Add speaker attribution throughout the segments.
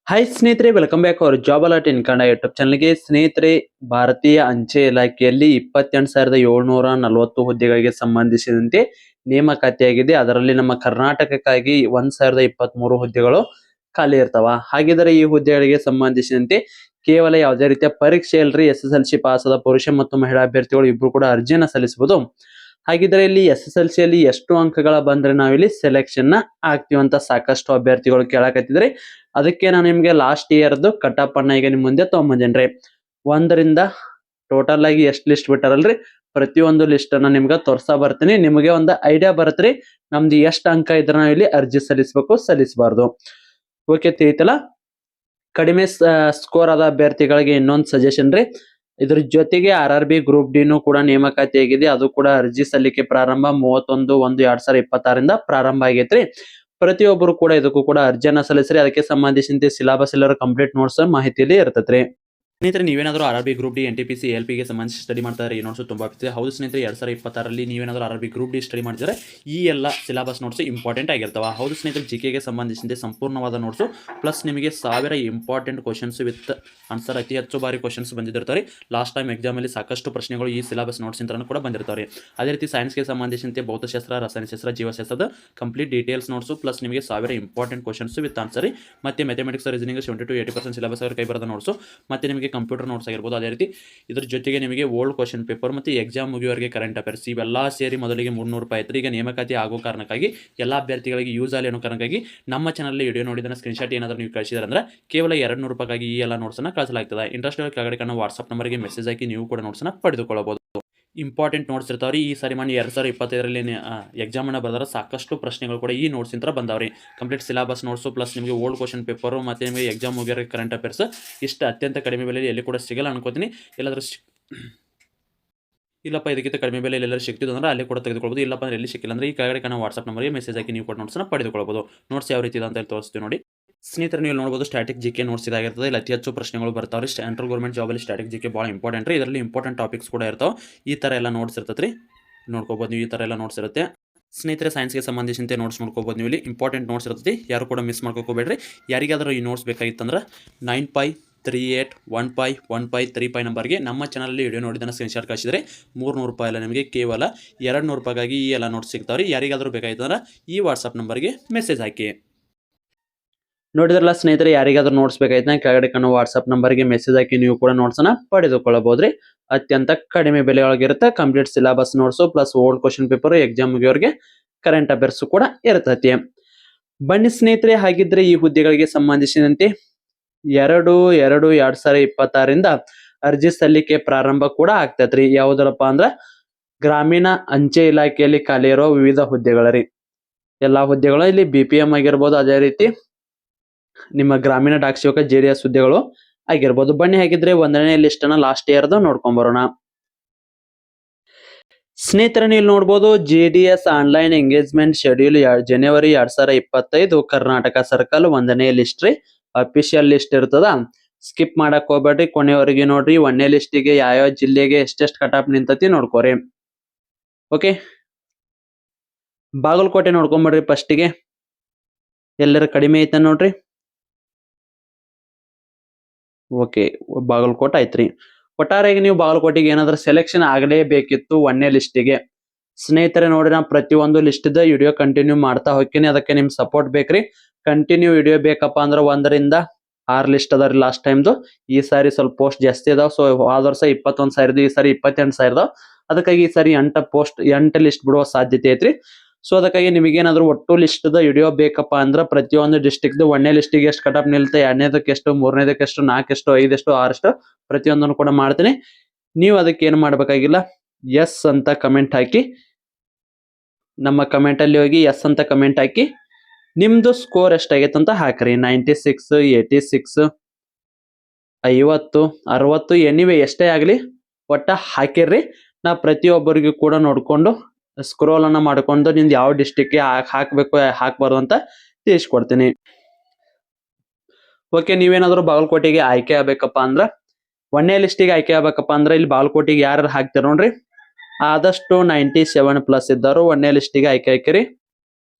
Speaker 1: Hi ಸ್ನೇಹಿತರೆ, welcome back hour job alert ಇನ್ Kannada YouTube ಚಾನಲ್ಗೆ. ಸ್ನೇಹಿತರೆ, ಭಾರತೀಯ ಅಂಚೆ ಇಲಾಖೆಯಲ್ಲಿ 28,740 ಹುದ್ದೆಗಳಿಗೆ ಸಂಬಂಧಿಸಿದಂತೆ ನೇಮಕಾತಿಯಾಗಿದೆ. ಅದರಲ್ಲಿ ನಮ್ಮ ಕರ್ನಾಟಕಕ್ಕಾಗಿ 1,023 ಹುದ್ದೆಗಳು ಖಾಲಿ ಇರ್ತಾವ. ಹಾಗಿದ್ರೆ ಈ ಹುದ್ದೆಗಳಿಗೆ ಸಂಬಂಧಿಸಿದಂತೆ ಕೇವಲ ಯಾವುದೇ ರೀತಿಯ ಪರೀಕ್ಷೆ ಇಲ್ರಿ. SSLC ಪಾಸ್ ಆದ ಪುರುಷ ಮತ್ತು ಮಹಿಳಾ ಅಭ್ಯರ್ಥಿಗಳು ಇಬ್ರು ಕೂಡ ಅರ್ಜಿಯನ್ನ ಸಲ್ಲಿಸಬಹುದು. ಹಾಗಿದ್ರೆ ಇಲ್ಲಿ SSLC ಅಲ್ಲಿ ಎಷ್ಟು ಅಂಕಗಳ ಬಂದ್ರೆ ನಾವಿಲ್ಲಿ ಸೆಲೆಕ್ಷನ್ ಆಗ್ತೀವಿ ಅಂತ ಸಾಕಷ್ಟು ಅಭ್ಯರ್ಥಿಗಳು ಕೇಳಕತ್ತಿದ್ರೆ, ಅದಕ್ಕೆ ನಾನು ನಿಮ್ಗೆ ಲಾಸ್ಟ್ ಇಯರ್ದು ಕಟ್ ಆಫ್ ಅನ್ನ ಈಗ ನಿಮ್ ಮುಂದೆ ತಗೊಂಬಂದೇನ್ರಿ. 1ರಿಂದ ಟೋಟಲ್ ಆಗಿ ಎಷ್ಟು ಲಿಸ್ಟ್ ಬಿಟ್ಟಾರಲ್ರಿ, ಪ್ರತಿಯೊಂದು ಲಿಸ್ಟ್ ಅನ್ನ ನಿಮ್ಗೆ ತೋರ್ಸಾ ಬರ್ತೀನಿ. ನಿಮಗೆ ಒಂದು ಐಡಿಯಾ ಬರುತ್ತ್ರಿ ನಮ್ದು ಎಷ್ಟು ಅಂಕ ಇದ್ರೆ ನಾವು ಇಲ್ಲಿ ಅರ್ಜಿ ಸಲ್ಲಿಸಬೇಕು, ಸಲ್ಲಿಸಬಾರ್ದು. ಓಕೆ, ತಿಳಿತಲ್ಲ. ಕಡಿಮೆ ಸ್ಕೋರ್ ಆದ ಅಭ್ಯರ್ಥಿಗಳಿಗೆ ಇನ್ನೊಂದು ಸಜೆಷನ್ ರೀ. ಇದ್ರ ಜೊತೆಗೆ RRB ಗ್ರೂಪ್ ಡಿ ಕೂಡ ನೇಮಕಾತಿ ಆಗಿದೆ. ಅದು ಕೂಡ ಅರ್ಜಿ ಸಲ್ಲಿಕೆ ಪ್ರಾರಂಭ 31/1/2026 ಪ್ರಾರಂಭ ಆಗೈತ್ರಿ. ಪ್ರತಿಯೊಬ್ಬರು ಕೂಡ ಇದಕ್ಕೂ ಕೂಡ ಅರ್ಜಿಯನ್ನ ಸಲ್ಲಿಸ್ರಿ. ಅದಕ್ಕೆ ಸಂಬಂಧಿಸಿದಂತೆ ಸಿಲೆಬಸ್ ಎಲ್ಲರೂ ಕಂಪ್ಲೀಟ್ ನೋಟ್ಸ್ ಮಾಹಿತಿಯಲ್ಲಿ ಇರ್ತೈತ್ರಿ. ಸ್ನೇಹಿತರೆ, ನೀವೇನಾದರೂ RRB group D, NTPC, ALP ಗೆ ಸಂಬಂಧಿಸಿ ಸ್ಟಡಿ ಮಾಡ್ತಾರೆ, ಈ ನೋಟ್ಸ್ ತುಂಬಾ ಹೌದು ಸ್ನೇಹಿತರೆ. 2026 ನೀವೇನಾದರೂ RRB ಗ್ರೂಪ್ ಡಿ ಸ್ಟಡಿ ಮಾಡಿದರೆ ಈ ಎಲ್ಲ ಸಿಲೆಬಸ್ ನೋಟ್ಸ್ ಇಂಪಾರ್ಟೆಂಟ್ ಆಗಿರ್ತಾವ. ಹೌದು ಸ್ನೇಹಿತರೆ, GK ಗೆ ಸಂಬಂಧಿಸಿದಂತೆ ಸಂಪೂರ್ಣವಾದ ನೋಟ್ಸ್ ಪ್ಲಸ್ ನಿಮಗೆ 1000 ಇಂಪಾರ್ಟೆಂಟ್ ಕ್ವಶನ್ಸ್ ವಿತ್ ಆನ್ಸರ್, ಅತಿ ಹೆಚ್ಚು ಬಾರಿ ಕ್ವಶನ್ಸ್ ಬಂದಿರ್ತಾರೆ. ಲಾಸ್ಟ್ ಟೈಮ್ ಎಕ್ಸಾಮ್ ಅಲ್ಲಿ ಸಾಕಷ್ಟು ಪ್ರಶ್ನೆಗಳು ಈ ಸಿಲೆಬಸ್ ನೋಟ್ಸ್ ಇಂದ ಕೂಡ ಬಂದಿರ್ತಾರೆ. ಅದೇ ರೀತಿ ಸೈನ್ಸ್ಗೆ ಸಂಬಂಧಿಸಿದಂತೆ ಭೌತಶಾಸ್ತ್ರ, ರಸಾಯನಶಾಸ್ತ್ರ, ಜೀವಶಾಸ್ತ್ರದ ಕಂಪ್ಲೀಟ್ ಡೀಟೇಲ್ಸ್ ನೋಟ್ಸ್ ಪ್ಲಸ್ ನಿಮಗೆ 1000 ಇಂಪಾರ್ಟೆಂಟ್ ಕ್ವಶನ್ಸ್ ವಿತ್ ಆನ್ಸರ್. ಮತ್ತೆ ಮ್ಯಾಥಮೆಟಿಕ್ಸ್, ರೀಸನಿಂಗ್ 70-80% ಸಿಲೆಬಸ್ ಕೈ ಬರದ ನೋಟ್ಸ್, ಮತ್ತೆ ನಿಮಗೆ ಕಂಪ್ಯೂಟರ್ ನೋಟ್ಸ್ ಆಗಿರ್ಬೋದು. ಅದೇ ರೀತಿ ಇದ್ರ ಜೊತೆಗೆ ನಿಮಗೆ ಓಲ್ಡ್ ಕ್ವಶನ್ ಪೇಪರ್ ಮತ್ತು ಎಕ್ಸಾಮ್ ಮುಗಿಯುವವರೆಗೆ ಕರೆಂಟ್ ಅಫೇರ್ಸ್ ಇವೆಲ್ಲ ಸೇರಿ ಮೊದಲಿಗೆ 300 ರೂಪಾಯಿ ಐತ್ರಿ. ಈಗ ನೇಮಕಾತಿ ಆಗೋ ಕಾರಣಕ್ಕಾಗಿ ಎಲ್ಲ ಅಭ್ಯರ್ಥಿಗಳಿಗೆ ಯೂಸ್ ಆಗಲಿ ಅನ್ನೋ ಕಾರಣಕ್ಕಾಗಿ ನಮ್ಮ ಚಾನಲ್ ವಿಡಿಯೋ ನೋಡಿದ ಸ್ಕ್ರೀನ್ಶಾಟ್ ಏನಾದರೂ ನೀವು ಕಳಿಸಿದ್ರೆ ಅಂದ್ರೆ ಕೇವಲ 200 ರೂಪಾಯಿಗಾಗಿ ಈ ಎಲ್ಲ ನೋಟ್ಸನ್ನು ಕಳಿಸಲಾಗ್ತದೆ. ಇಂಟ್ರೆಸ್ಟ್ ಕೆಳಗಡೆ ಕಾಣೋ ವಾಟ್ಸ್ಆಪ್ ನಂಬರ್ಗೆ ಮೆಸೇಜ್ ಹಾಕಿ ನೀವು ಕೂಡ ನೋಟ್ಸನ್ನು ಪಡೆದುಕೊಳ್ಳಬಹುದು. ಇಂಪಾರ್ಟೆಂಟ್ ನೋಟ್ಸ್ ಇರ್ತಾವ್ರಿ. ಈ ಸಾರಿ ಮಾಡಿ 2025ರಲ್ಲಿ ಎಕ್ಸಾಮನ್ನು ಬರೆದಾರ ಸಾಕಷ್ಟು ಪ್ರಶ್ನೆಗಳು ಕೂಡ ಈ ನೋಟ್ಸ್ ಇಂದ ಬಂದಾವ್ರಿ. ಕಂಪ್ಲೀಟ್ ಸಿಲೆಬಸ್ ನೋಟ್ಸು ಪ್ಲಸ್ ನಿಮಗೆ ಓಲ್ಡ್ ಕ್ವಶನ್ ಪೇಪರು ಮತ್ತು ನಿಮಗೆ ಎಕ್ಸಾಮ್ ಮುಗಿಯೋ ಕರೆಂಟ್ ಅಫೇರ್ಸ್ ಇಷ್ಟು ಅತ್ಯಂತ ಕಡಿಮೆ ಬೆಲೆಯಲ್ಲಿ ಎಲ್ಲಿ ಕೂಡ ಸಿಗಲ್ಲ ಅನ್ಕೋತೀನಿ. ಎಲ್ಲಾದರೂ ಇಲ್ಲಪ್ಪ ಇದಕ್ಕಿಂತ ಕಡಿಮೆ ಬೆಲೆ ಎಲ್ಲರೂ ಸಿಗ್ತಿದ್ದು ಅಂದ್ರೆ ಅಲ್ಲಿ ಕೂಡ ತೆಗೆದುಕೊಳ್ಬೋದು. ಇಲ್ಲಪ್ಪ ಅಂದ್ರೆ ಎಲ್ಲಿ ಸಿಕ್ಕಿಲ್ಲ ಅಂದ್ರೆ ಈ ಕೆಳಗಡೆ ಕಾಣೋ ವಾಟ್ಸ್ಆಪ್ ನಂಬರ್ಗೆ ಮೆಸೇಜ್ ಹಾಕಿ ನೀವು ಕೂಡ ನೋಟ್ಸನ್ನು ಪಡೆದುಕೊಳ್ಳಬಹುದು. ನೋಟ್ಸ್ ಯಾವ ರೀತಿ ಇದೆ ಅಂತ ತೋರಿಸ್ತೀವಿ ನೋಡಿ ಸ್ನೇಹಿತರೆ. ನೀವು ನೋಡಬಹುದು ಸ್ಟ್ಯಾಟಿಕ್ GK ನೋಟ್ಸ್ ಇದಾಗಿರ್ತದೆ. ಇಲ್ಲಿ ಅತಿ ಹೆಚ್ಚು ಪ್ರಶ್ನೆಗಳು ಬರ್ತಾವ್ರಿ. ಸೆಂಟ್ರಲ್ ಗೌರ್ಮೆಂಟ್ ಜಾಬಲ್ಲಿ ಸ್ಟ್ಯಾಟಿಕ್ GK ಭಾಳ ಇಂಪಾರ್ಟೆಂಟ್ ರೀ. ಇದರಲ್ಲಿ ಇಂಪಾರ್ಟೆಂಟ್ ಟಾಪಿಕ್ಸ್ ಕೂಡ ಇರ್ತಾವೆ. ಈ ಥರ ಎಲ್ಲ ನೋಟ್ಸ್ ಇರ್ತದೆ ರೀ, ನೋಡ್ಕೋಬೋದು ನೀವು. ಈ ಥರ ಎಲ್ಲ ನೋಟ್ಸ್ ಇರುತ್ತೆ ಸ್ನೇಹಿತರೆ. ಸೈನ್ಸ್ಗೆ ಸಂಬಂಧಿಸಿದಂತೆ ನೋಟ್ಸ್ ನೋಡ್ಕೋಬೋದು ನೀವು. ಇಲ್ಲಿ ಇಂಪಾರ್ಟೆಂಟ್ ನೋಟ್ಸ್ ಇರ್ತದೆ, ಯಾರು ಕೂಡ ಮಿಸ್ ಮಾಡ್ಕೋಬೇಡ್ರಿ. ಯಾರಿಗಾದರೂ ಈ ನೋಟ್ಸ್ ಬೇಕಾಗಿತ್ತಂದ್ರೆ 9538151535 ನಂಬರ್ಗೆ ನಮ್ಮ ಚಾನಲಲ್ಲಿ ವಿಡಿಯೋ ನೋಡಿದನ್ನು ಸ್ಕ್ರೀನ್ಶಾಟ್ ಕಳಿಸಿದರೆ 300 ರೂಪಾಯಿ ಅಲ್ಲ, ನಿಮಗೆ ಕೇವಲ 200 ರೂಪಾಯಿಗಾಗಿ ಈ ಎಲ್ಲ ನೋಟ್ಸ್ ಸಿಗ್ತಾವ್ರಿ. ಯಾರಿಗಾದರೂ ಬೇಕಾಗಿತ್ತಂದ್ರೆ ಈ ವಾಟ್ಸಪ್ ನಂಬರ್ಗೆ ಮೆಸೇಜ್ ಹಾಕಿ. ನೋಡಿದ್ರಲ್ಲ ಸ್ನೇಹಿತರೆ, ಯಾರಿಗಾದ್ರೂ ನೋಟ್ಸ್ ಬೇಕಾಯ್ತು ಕೆಳಗಡೆ ಕಾಣೋ ವಾಟ್ಸ್ಆಪ್ ನಂಬರ್ಗೆ ಮೆಸೇಜ್ ಹಾಕಿ ನೀವು ಕೂಡ ನೋಟ್ಸನ್ನ ಪಡೆದುಕೊಳ್ಳಬಹುದ್ರಿ. ಅತ್ಯಂತ ಕಡಿಮೆ ಬೆಲೆ ಒಳಗಿರುತ್ತೆ. Complete syllabus notes plus old question paper, exam ಮುಗಿಯೋರಿಗೆ ಕರೆಂಟ್ ಅಫೇರ್ಸ್ ಕೂಡ ಇರ್ತೈತಿ. ಬನ್ನಿ ಸ್ನೇಹಿತರೆ, ಹಾಗಿದ್ರೆ ಈ ಹುದ್ದೆಗಳಿಗೆ ಸಂಬಂಧಿಸಿದಂತೆ 2/2/2026 ಅರ್ಜಿ ಸಲ್ಲಿಕೆ ಪ್ರಾರಂಭ ಕೂಡ ಆಗ್ತೈತ್ರಿ. ಯಾವುದರಪ್ಪ ಅಂದ್ರ ಗ್ರಾಮೀಣ ಅಂಚೆ ಇಲಾಖೆಯಲ್ಲಿ ಖಾಲಿ ಇರೋ ವಿವಿಧ ಹುದ್ದೆಗಳರಿ. ಎಲ್ಲಾ ಹುದ್ದೆಗಳು ಇಲ್ಲಿ BPM ಆಗಿರ್ಬೋದು, ಅದೇ ರೀತಿ ನಿಮ್ಮ ಗ್ರಾಮೀಣ ಡಾಕ್ ಸೇವಕ JDS ಹುದ್ದೆಗಳು ಆಗಿರ್ಬೋದು. ಬನ್ನಿ ಹಾಗಿದ್ರೆ 1ನೇ ಲಿಸ್ಟ್ ಅನ್ನ ಲಾಸ್ಟ್ ಇಯರ್ದು ನೋಡ್ಕೊಂಡ್ ಬರೋಣ ಸ್ನೇಹಿತರೆ. ನೀವು ನೋಡ್ಬೋದು JDS ಆನ್ಲೈನ್ ಎಂಗೇಜ್ಮೆಂಟ್ ಶೆಡ್ಯೂಲ್ ಜನವರಿ 2025 ಕರ್ನಾಟಕ ಸರ್ಕಲ್ 1ನೇ ಲಿಸ್ಟ್ ರೀ. ಅಫಿಷಿಯಲ್ ಲಿಸ್ಟ್ ಇರ್ತದ, ಸ್ಕಿಪ್ ಮಾಡಕ್ ಹೋಗ್ಬೇಡ್ರಿ, ಕೊನೆಯವರೆಗೆ ನೋಡ್ರಿ. 1ನೇ ಲಿಸ್ಟಿಗೆ ಯಾವ ಜಿಲ್ಲೆಗೆ ಎಷ್ಟೆಷ್ಟು ಕಟ್ ಆಫ್ ನಿಂತತಿ ನೋಡ್ಕೋರಿ. ಓಕೆ, ಬಾಗಲಕೋಟೆ ನೋಡ್ಕೊಂಡ್ಬಿಡ್ರಿ ಫಸ್ಟಿಗೆ. ಎಲ್ಲರ ಕಡಿಮೆ ಐತೆ ನೋಡ್ರಿ. ಓಕೆ, ಬಾಗಲಕೋಟೆ ಆಯ್ತ್ರಿ. ಒಟ್ಟಾರೆಯಾಗಿ ನೀವು ಬಾಗಲಕೋಟೆಗೆ ಏನಾದ್ರೂ ಸೆಲೆಕ್ಷನ್ ಆಗಲೇಬೇಕಿತ್ತು 1ನೇ ಲಿಸ್ಟಿಗೆ. ಸ್ನೇಹಿತರೆ ನೋಡ್ರಿ, ನಾ ಪ್ರತಿಯೊಂದು ಲಿಸ್ಟ್ ವಿಡಿಯೋ ಕಂಟಿನ್ಯೂ ಮಾಡ್ತಾ ಹೋಗ್ತೀನಿ. ಅದಕ್ಕೆ ನಿಮ್ ಸಪೋರ್ಟ್ ಬೇಕ್ರಿ. ಕಂಟಿನ್ಯೂ ವಿಡಿಯೋ ಬೇಕಪ್ಪ ಅಂದ್ರೆ 1ರಿಂದ 6 ಲಿಸ್ಟ್ ಅದಾವ್ರಿ ಲಾಸ್ಟ್ ಟೈಮ್ದು. ಈ ಸಾರಿ ಸ್ವಲ್ಪ ಪೋಸ್ಟ್ ಜಾಸ್ತಿ ಅದಾವ. ಸೊ ಆದ ವರ್ಷ 21,000, ಈ ಸಾರಿ 28,000. ಅದಕ್ಕಾಗಿ ಈ ಸಾರಿ 8 ಲಿಸ್ಟ್ ಬಿಡುವ ಸಾಧ್ಯತೆ ಐತ್ರಿ. ಸೊ ಅದಕ್ಕಾಗಿ ನಿಮಗೇನಾದ್ರೂ ಒಟ್ಟು ಲಿಸ್ಟ್ ವಿಡಿಯೋ ಬೇಕಪ್ಪ ಅಂದ್ರೆ ಪ್ರತಿಯೊಂದು ಡಿಸ್ಟಿಕ್ದು 1ನೇ ಲಿಸ್ಟಿಗೆ ಎಷ್ಟು ಕಟ್ ಆಫ್ ನಿಲ್ತೆ, 2ನೇದಕ್ಕೆ ಎಷ್ಟು, 3ನೇದಕ್ಕೆ ಎಷ್ಟು, 4 ಎಷ್ಟು, 5 ಎಷ್ಟು, 6 ಎಷ್ಟು ಪ್ರತಿಯೊಂದನ್ನು ಕೂಡ ಮಾಡ್ತೀನಿ. ನೀವು ಅದಕ್ಕೆ ಏನು ಮಾಡ್ಬೇಕಾಗಿಲ್ಲ, ಎಸ್ ಅಂತ ಕಮೆಂಟ್ ಹಾಕಿ, ನಮ್ಮ ಕಮೆಂಟ್ ಅಲ್ಲಿ ಹೋಗಿ ಎಸ್ ಅಂತ ಕಮೆಂಟ್ ಹಾಕಿ ನಿಮ್ದು ಸ್ಕೋರ್ ಎಷ್ಟಾಗೈತೆ ಅಂತ ಹಾಕ್ರಿ. 96, 86, 50, 60 ಎನಿವೆ ಎಷ್ಟೇ ಆಗ್ಲಿ ಒಟ್ಟ ಹಾಕಿರ್ರಿ. ನಾ ಪ್ರತಿಯೊಬ್ಬರಿಗೂ ಕೂಡ ನೋಡ್ಕೊಂಡು ಸ್ಕ್ರೋಲ್ ಅನ್ನ ಮಾಡ್ಕೊಂಡು ನಿಮ್ದು ಯಾವ ಡಿಸ್ಟಿಕ್ಗೆ ಹಾಕ್ಬೇಕು ಹಾಕ್ಬಾರ್ದು ಅಂತ ತಿಳಿಸ್ಕೊಡ್ತೀನಿ. ಓಕೆ, ನೀವೇನಾದ್ರೂ ಬಾಗಲಕೋಟೆಗೆ ಆಯ್ಕೆ ಆಗ್ಬೇಕಪ್ಪ ಅಂದ್ರ 1ನೇ ಲಿಸ್ಟಿಗೆ ಆಯ್ಕೆ ಆಗ್ಬೇಕಪ್ಪ ಅಂದ್ರೆ ಇಲ್ಲಿ ಬಾಗಲಕೋಟೆಗೆ ಯಾರು ಹಾಕ್ತಾರ ನೋಡ್ರಿ, ಆದಷ್ಟು 97+ ಇದ್ದಾರು 1ನೇ ಲಿಸ್ಟಿಗೆ ಆಯ್ಕೆ ಹಾಕಿರಿ.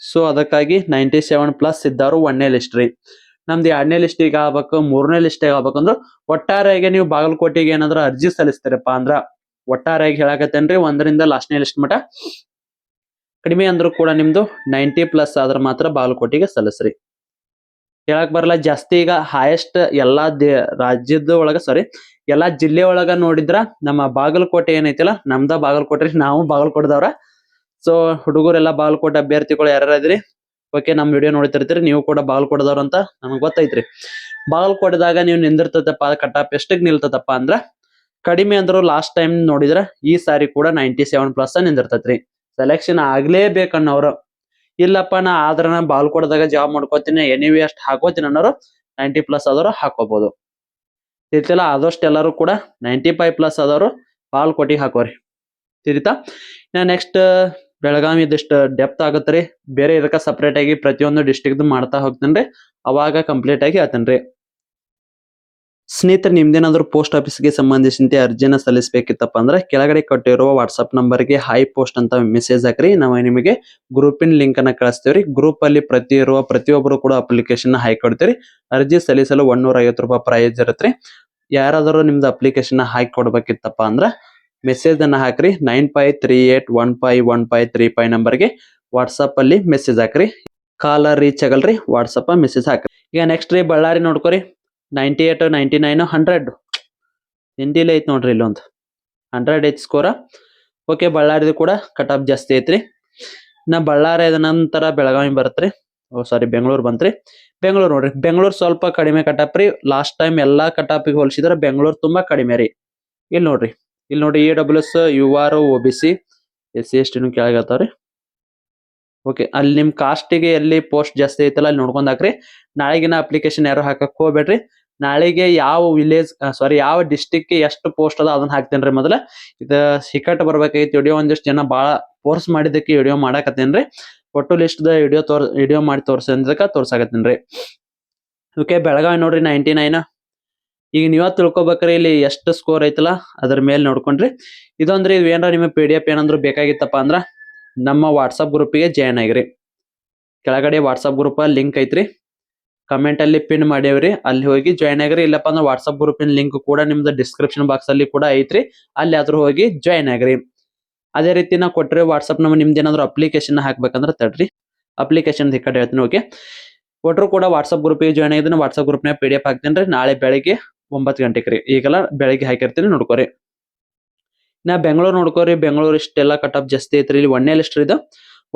Speaker 1: ಸೊ ಅದಕ್ಕಾಗಿ 97+ ಇದ್ದಾರು 1ನೇ ಲಿಸ್ಟ್ ರೀ. ನಮ್ದು 2ನೇ ಲಿಸ್ಟಿಗೆ ಆಗ್ಬೇಕು 3ನೇ ಲಿಸ್ಟಿಗೆ ಆಗ್ಬೇಕಂದ್ರ ಒಟ್ಟಾರೆಯಾಗಿ ನೀವು ಬಾಗಲಕೋಟೆಗೆ ಏನಾದ್ರು ಅರ್ಜಿ ಸಲ್ಲಿಸ್ತೀರಪ್ಪ ಅಂದ್ರ ಒಟ್ಟಾರೆಯಾಗಿ ಹೇಳಕತ್ತೇನ್ರಿ 1ರಿಂದ ಲಾಸ್ಟ್ನೇ ಲಿಸ್ಟ್ ಮಟ ಕಡಿಮೆ ಅಂದ್ರೂ ಕೂಡ ನಿಮ್ದು 90+ ಆದ್ರೆ ಮಾತ್ರ ಬಾಗಲಕೋಟೆಗೆ ಸಲ್ಲಿಸ್ರಿ. ಹೇಳಕ್ ಬರಲ್ಲ ಜಾಸ್ತಿ ಈಗ ಹೈಯೆಸ್ಟ್ ಎಲ್ಲಾ ರಾಜ್ಯದ ಒಳಗ ಸಾರಿ ಎಲ್ಲಾ ಜಿಲ್ಲೆ ಒಳಗ ನೋಡಿದ್ರ ನಮ್ಮ ಬಾಗಲಕೋಟೆ ಏನೈತಿಲ್ಲ ನಮ್ದ ಬಾಗಲಕೋಟೆ ನಾವು ಬಾಗಲಕೋಟದವ್ರ. ಸೊ ಹುಡುಗರೆಲ್ಲ ಬಾಗಲಕೋಟೆ ಅಭ್ಯರ್ಥಿಗಳು ಯಾರ್ಯಾರು ಇದ್ರಿ ಓಕೆ ನಮ್ ವಿಡಿಯೋ ನೋಡ್ತಿರ್ತೀರಿ ನೀವು ಕೂಡ ಬಾಗಲಕೋಟದವ್ರ ಅಂತ ನಮಗ್ ಗೊತ್ತೈತ್ರಿ. ಬಾಗಲಕೋಟದಾಗ ನೀವು ನಿಂದಿರ್ತದಪ್ಪ ಕಟ್ ಆಫ್ ಎಷ್ಟಕ್ ನಿಲ್ತದಪ್ಪ ಅಂದ್ರ ಕಡಿಮೆ ಅಂದ್ರು ಲಾಸ್ಟ್ ಟೈಮ್ ನೋಡಿದ್ರ ಈ ಸಾರಿ ಕೂಡ 97+ ನಿಂದಿರ್ತೈತ್ರಿ. ಸೆಲೆಕ್ಷನ್ ಆಗ್ಲೇಬೇಕನ್ನೋರು ಇಲ್ಲಪ್ಪ ನಾ ಆದ್ರ ನಾ ಬಾಗಲಕೋಟದಾಗ ಜಾಬ್ ಮಾಡ್ಕೋತೀನಿ ಎನಿವೆ ಅಷ್ಟ್ ಹಾಕೋತೀನಿ ಅನ್ನೋರು 90+ ಆದವರು ಹಾಕೋಬಹುದು. ತಿಳ್ತಿಲ್ಲ ಆದಷ್ಟು ಎಲ್ಲರೂ ಕೂಡ 95+ ಆದವರು ಬಾಗಲಕೋಟೆಗೆ ಹಾಕೋರಿ ತಿರಿತಾ. ನೆಕ್ಸ್ಟ್ ಬೆಳಗಾವಿ ಇದಿಷ್ಟು ಡೆಪ್ತ್ ಆಗತ್ರಿ ಬೇರೆ ಇದಕ್ಕ ಸಪ್ರೇಟ್ ಆಗಿ ಪ್ರತಿಯೊಂದು ಡಿಸ್ಟ್ರಿಕ್ಟ್ ಮಾಡ್ತಾ ಹೋಗ್ತೇನ್ರಿ ಅವಾಗ ಕಂಪ್ಲೀಟ್ ಆಗಿ ಹೇಳ್ತೇನ್ರಿ. ಸ್ನೇಹಿತರೆ ನಿಮ್ದೇನಾದ್ರು ಪೋಸ್ಟ್ ಆಫೀಸ್ಗೆ ಸಂಬಂಧಿಸಿದಂತೆ ಅರ್ಜಿನ ಸಲ್ಲಿಸಬೇಕಿತ್ತಪ್ಪ ಅಂದ್ರೆ ಕೆಳಗಡೆ ಕೊಟ್ಟಿರುವ ವಾಟ್ಸ್ಆಪ್ ನಂಬರ್ಗೆ ಹೈ ಪೋಸ್ಟ್ ಅಂತ ಮೆಸೇಜ್ ಹಾಕ್ರಿ ನಾವು ನಿಮಗೆ ಗ್ರೂಪಿನ ಲಿಂಕ್ ಅನ್ನ ಕಳಿಸ್ತೇವ್ರಿ. ಗ್ರೂಪ್ ಅಲ್ಲಿ ಪ್ರತಿಯೊಬ್ಬರು ಕೂಡ ಅಪ್ಲಿಕೇಶನ್ ಹಾಕೊಡ್ತೀರಿ. ಅರ್ಜಿ ಸಲ್ಲಿಸಲು 150 ರೂಪಾಯಿ ಪ್ರೈಸ್ ಇರುತ್ತೆ. ಯಾರಾದರೂ ನಿಮ್ದು ಅಪ್ಲಿಕೇಶನ್ ಹಾಕಿ ಕೊಡ್ಬೇಕಿತ್ತಪ್ಪ ಅಂದ್ರ ಮೆಸೇಜ್ ಅನ್ನ ಹಾಕ್ರಿ 9538151535 ನಂಬರ್ಗೆ ವಾಟ್ಸ್ಆಪ್ ಅಲ್ಲಿ ಮೆಸೇಜ್ ಹಾಕ್ರಿ. ಕಾಲರ್ ರೀಚ್ ಆಗಲ್ರಿ ವಾಟ್ಸ್ಆಪ್ ಮೆಸೇಜ್ ಹಾಕ್ರಿ. ಈಗ ನೆಕ್ಸ್ಟ್ ರೀ ಬಳ್ಳಾರಿ ನೋಡ್ಕೊರಿ 98 99 100 ಹಿಂದಿಲಿ ಐತ್ ನೋಡ್ರಿ ಇಲ್ಲೊಂದು 100 ಐತ್ ಸ್ಕೋರ. ಓಕೆ ಬಳ್ಳಾರಿದು ಕೂಡ ಕಟ್ ಆಫ್ ಜಾಸ್ತಿ ಐತ್ರಿ. ಬಳ್ಳಾರಿ ಅದ ನಂತರ ಬೆಳಗಾವಿ ಬರತ್ರಿ ಸಾರಿ ಬೆಂಗಳೂರು ಬಂತ್ರಿ. ಬೆಂಗಳೂರು ನೋಡ್ರಿ ಬೆಂಗಳೂರು ಸ್ವಲ್ಪ ಕಡಿಮೆ ಕಟ್ ಆಫ್ ರೀ. ಲಾಸ್ಟ್ ಟೈಮ್ ಎಲ್ಲಾ ಕಟ್ ಆಫ್ ಹೋಲಿಸಿದ್ರೆ ಬೆಂಗಳೂರು ತುಂಬಾ ಕಡಿಮೆ ರೀ. ಇಲ್ಲಿ ನೋಡ್ರಿ AWS UR OBC SC ST ಕೆಳಗತ್ತಾವ್ರಿ. ಓಕೆ ಅಲ್ಲಿ ನಿಮ್ ಕಾಸ್ಟಿಗೆ ಎಲ್ಲಿ ಪೋಸ್ಟ್ ಜಾಸ್ತಿ ಐತಲ್ಲ ಅಲ್ಲಿ ನೋಡ್ಕೊಂಡ್ ಹಾಕ್ರಿ. ನಾಳೆಗಿನ ಅಪ್ಲಿಕೇಶನ್ ಯಾರು ಹಾಕಕ್ ಹೋಗ್ಬೇಡ್ರಿ. ನಾಳೆಗೆ ಯಾವ ವಿಲೇಜ್ ಯಾವ ಡಿಸ್ಟಿಕ್ ಎಷ್ಟು ಪೋಸ್ಟ್ ಅದ ಅದನ್ನ ಹಾಕ್ತೇನ್ರಿ. ಮೊದಲ ಇದ ಸಿಕಟ್ ಬರ್ಬೇಕಾಗಿತ್ತು ವಿಡಿಯೋ ಒಂದಿಷ್ಟು ಜನ ಬಾಳ ಫೋರ್ಸ್ ಮಾಡಿದಕ್ಕೆ ವಿಡಿಯೋ ಮಾಡಾಕತ್ತೇನ್ರಿ. ಒಟ್ಟು ಲಿಸ್ಟ್ ದ ವಿಡಿಯೋ ಮಾಡಿ ತೋರ್ಸಂದಕ್ಕ ತೋರ್ಸಾಕತ್ತೇನ್ರಿ. ಓಕೆ ಬೆಳಗಾವಿ ನೋಡ್ರಿ 99. ಈಗ ನೀವ ತಿಳ್ಕೊಬೇಕ್ರಿ ಇಲ್ಲಿ ಎಷ್ಟು ಸ್ಕೋರ್ ಐತಲ್ಲ ಅದ್ರ ಮೇಲೆ ನೋಡ್ಕೊಂಡ್ರಿ. ಇದೊಂದ್ರಿ ಏನಾರ ನಿಮಗೆ PDF ಏನಂದ್ರು ಬೇಕಾಗಿತ್ತಪ್ಪ ಅಂದ್ರ ನಮ್ಮ ವಾಟ್ಸಪ್ ಗ್ರೂಪಿಗೆ ಜಾಯ್ನ್ ಆಗಿರಿ. ಕೆಳಗಡೆ ವಾಟ್ಸಪ್ ಗ್ರೂಪ್ ಲಿಂಕ್ ಐತ್ರಿ ಕಮೆಂಟ್ ಅಲ್ಲಿ ಪಿನ್ ಮಾಡೇವ್ರಿ ಅಲ್ಲಿ ಹೋಗಿ ಜಾಯ್ನ್ ಆಗ್ರಿ. ಇಲ್ಲಪ್ಪ ಅಂದ್ರೆ ವಾಟ್ಸಪ್ ಗ್ರೂಪಿನ ಲಿಂಕ್ ಕೂಡ ನಿಮ್ದು ಡಿಸ್ಕ್ರಿಪ್ಷನ್ ಬಾಕ್ಸ್ ಅಲ್ಲಿ ಕೂಡ ಐತ್ರಿ ಅಲ್ಲಿ ಆದ್ರೂ ಹೋಗಿ ಜಾಯ್ನ್ ಆಗ್ರಿ. ಅದೇ ರೀತಿ ನಾ ಕೊಟ್ಟರೆ ವಾಟ್ಸಪ್ ನಂಬರ್ ನಿಮ್ದು ಏನಾದ್ರು ಅಪ್ಲಿಕೇಶನ್ ಹಾಕ್ಬೇಕಂದ್ರೆ ತಡ್ರಿ ಅಪ್ಲಿಕೇಶನ್ ಈ ಕಡೆ ಹೇಳ್ತೀನಿ. ಓಕೆ ಒಟ್ರು ಕೂಡ ವಾಟ್ಸಪ್ ಗ್ರೂಪಿಗೆ ಜಾಯ್ನ್ ಆಗಿದ್ರೆ ವಾಟ್ಸಪ್ ಗ್ರೂಪ್ನಾಗ PDF ಹಾಕ್ತೇನ್ರಿ ನಾಳೆ ಬೆಳಿಗ್ಗೆ 9 ಗಂಟೆಗೆ ರೀ. ಈಗೆಲ್ಲ ಬೆಳಿಗ್ಗೆ ಹಾಕಿರ್ತೀನಿ ನೋಡ್ಕೋರಿ. ನಾ ಬೆಂಗಳೂರು ನೋಡ್ಕೋರಿ ಬೆಂಗಳೂರು ಇಷ್ಟೆಲ್ಲ ಕಟ್ ಆಫ್ ಜಾಸ್ತಿ ಐತ್ರಿ. ಇಲ್ಲಿ 1ನೇ ಲಿಸ್ಟ್ ಇದು